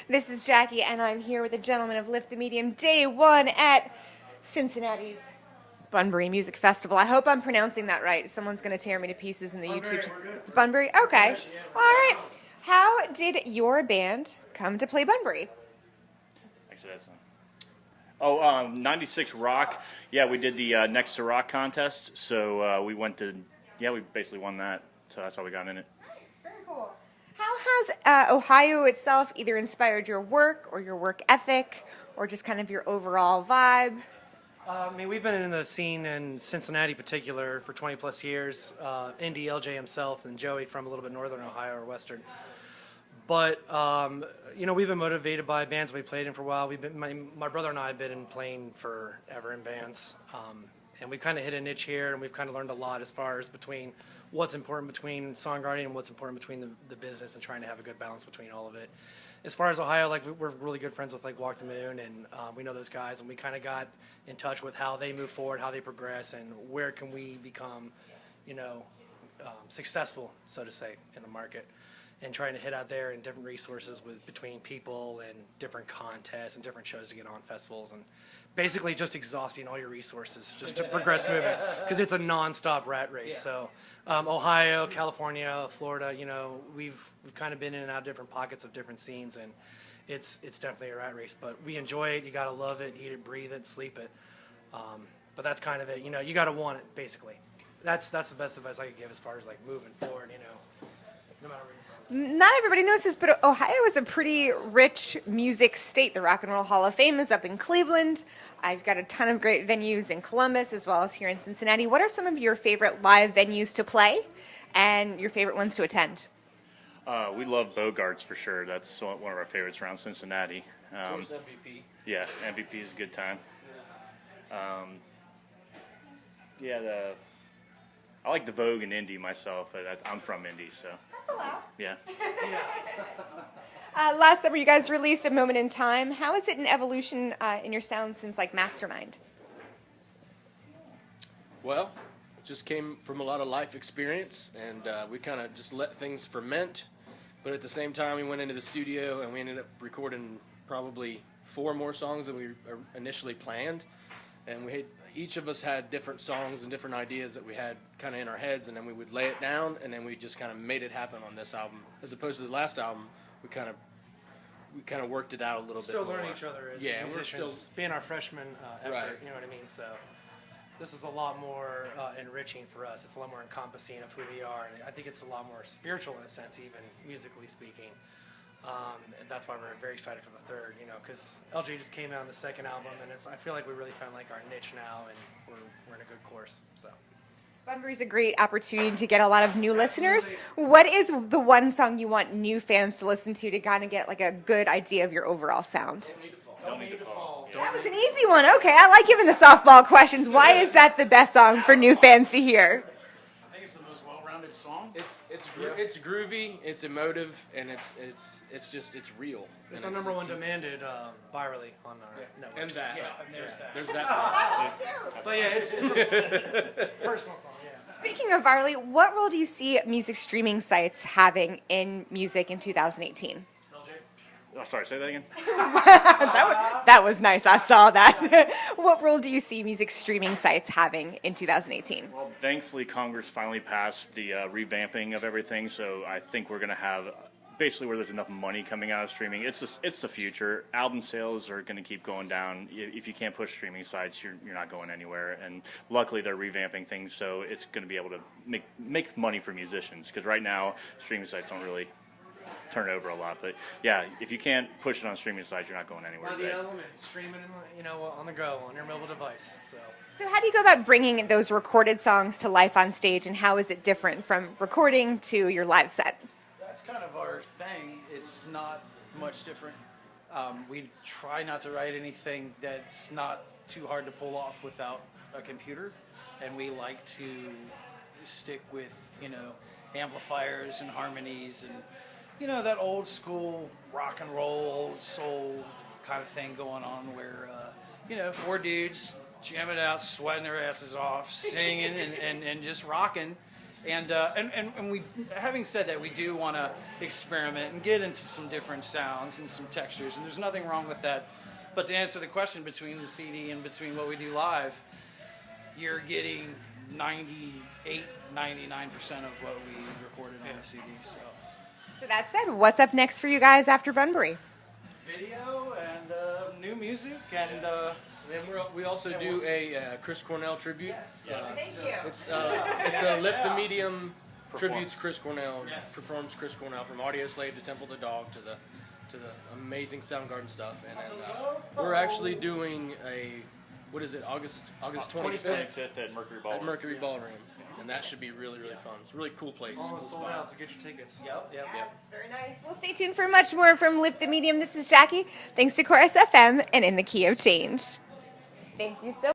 This is Jackie, and I'm here with the gentlemen of Lift the Medium Day 1 at Cincinnati's Bunbury Music Festival. I hope I'm pronouncing that right. Someone's going to tear me to pieces in the YouTube channel. It's Bunbury? Okay. All right. How did your band come to play Bunbury? Actually, that's not. 96 Rock. Yeah, we did the Next to Rock contest. So we we basically won that. So that's how we got in it. Nice. Very cool. How has Ohio itself either inspired your work or your work ethic or just kind of your overall vibe? We've been in the scene in Cincinnati in particular for 20 plus years. Indy, LJ himself, and Joey from a little bit northern Ohio or western. But, we've been motivated by bands we played in for a while. My brother and I have been playing forever in bands. And we've kind of hit a niche here, and we've kind of learned a lot as far as between what's important between songwriting and what's important between the business, and trying to have a good balance between all of it. As far as Ohio, we're really good friends with Walk the Moon, and we know those guys, and we kind of got in touch with how they move forward, how they progress, and where can we become, successful, so to say, in the market. And trying to hit out there in different resources between people and different contests and different shows to get on festivals, and basically just exhausting all your resources just to progress moving, because it's a non-stop rat race. Yeah. So Ohio, California, Florida, we've kind of been in and out of different pockets of different scenes, and it's definitely a rat race. But we enjoy it. You got to love it, eat it, breathe it, sleep it. But that's kind of it. You got to want it, basically. That's the best advice I could give as far as moving forward. No matter where you're from. Not everybody knows this, but Ohio is a pretty rich music state. The Rock and Roll Hall of Fame is up in Cleveland. I've got a ton of great venues in Columbus as well as here in Cincinnati. What are some of your favorite live venues to play and your favorite ones to attend? We love Bogart's for sure. That's one of our favorites around Cincinnati. Of course, MVP. Yeah, MVP is a good time. I like the Vogue and Indy myself, but I'm from Indy, so. That's allowed. Yeah. Last summer, you guys released A Moment in Time. How is it an evolution in your sound since Mastermind? Well, it just came from a lot of life experience, and we kind of just let things ferment. But at the same time, we went into the studio, and we ended up recording probably 4 more songs than we initially planned. And each of us had different songs and different ideas that we had kind of in our heads, and then we would lay it down, and then we just kind of made it happen on this album. As opposed to the last album, we kind of worked it out a little bit more. Still learning each other as musicians, being our freshman effort, right. You know what I mean? So this is a lot more enriching for us. It's a lot more encompassing of who we are, and I think it's a lot more spiritual in a sense, even musically speaking. And that's why we're very excited for the third, because LJ just came out on the second album, and I feel like we really found our niche now, and we're in a good course. So Bunbury's a great opportunity to get a lot of new listeners. What is the one song you want new fans to listen to kind of get a good idea of your overall sound? Don't Need to Fall. That was an easy one. Okay, I like giving the softball questions. Why is that the best song for new fans to hear? I think it's the most well-rounded song. It's groovy, it's emotive, and it's real. it's our number one demanded virally on our network. And that. There's Oh, that. that's too. But yeah, it's a personal song. Yeah. Speaking of virally, what role do you see music streaming sites having in music in 2018? Oh, sorry, say that again? That was nice. I saw that. What role do you see music streaming sites having in 2018? Well, thankfully, Congress finally passed the revamping of everything, so I think we're going to have basically where there's enough money coming out of streaming. It's the future. Album sales are going to keep going down. If you can't push streaming sites, you're not going anywhere. And luckily, they're revamping things, so it's going to be able to make money for musicians, because right now, streaming sites don't really turn over a lot. But yeah, if you can't push it on streaming sites, you're not going anywhere. The element, streaming, on the go, on your mobile device. So how do you go about bringing those recorded songs to life on stage, and how is it different from recording to your live set? That's kind of our thing. It's not much different. We try not to write anything that's not too hard to pull off without a computer, and we like to stick with, amplifiers and harmonies and that old school rock and roll, soul kind of thing going on where, 4 dudes jamming out, sweating their asses off, singing and just rocking. And we, having said that, we do want to experiment and get into some different sounds and some textures, and there's nothing wrong with that. But to answer the question, between the CD and between what we do live, you're getting 98, 99% of what we recorded on the CD. So that said, what's up next for you guys after Bunbury? Video and new music and. And we also do a Chris Cornell tribute. Thank you. It's a Lift the Medium tributes Chris Cornell. Performs Chris Cornell from Audio Slave to Temple the Dog to the amazing Soundgarden stuff. And then we're actually doing August 25th 25th at Mercury Ballroom. at Mercury Ballroom. And that should be really, really fun. It's a really cool place. Almost sold out, so get your tickets. Yep. Yes, very nice. Well, stay tuned for much more from Lift the Medium. This is Jackie. Thanks to Chorus FM and In the Key of Change. Thank you so much.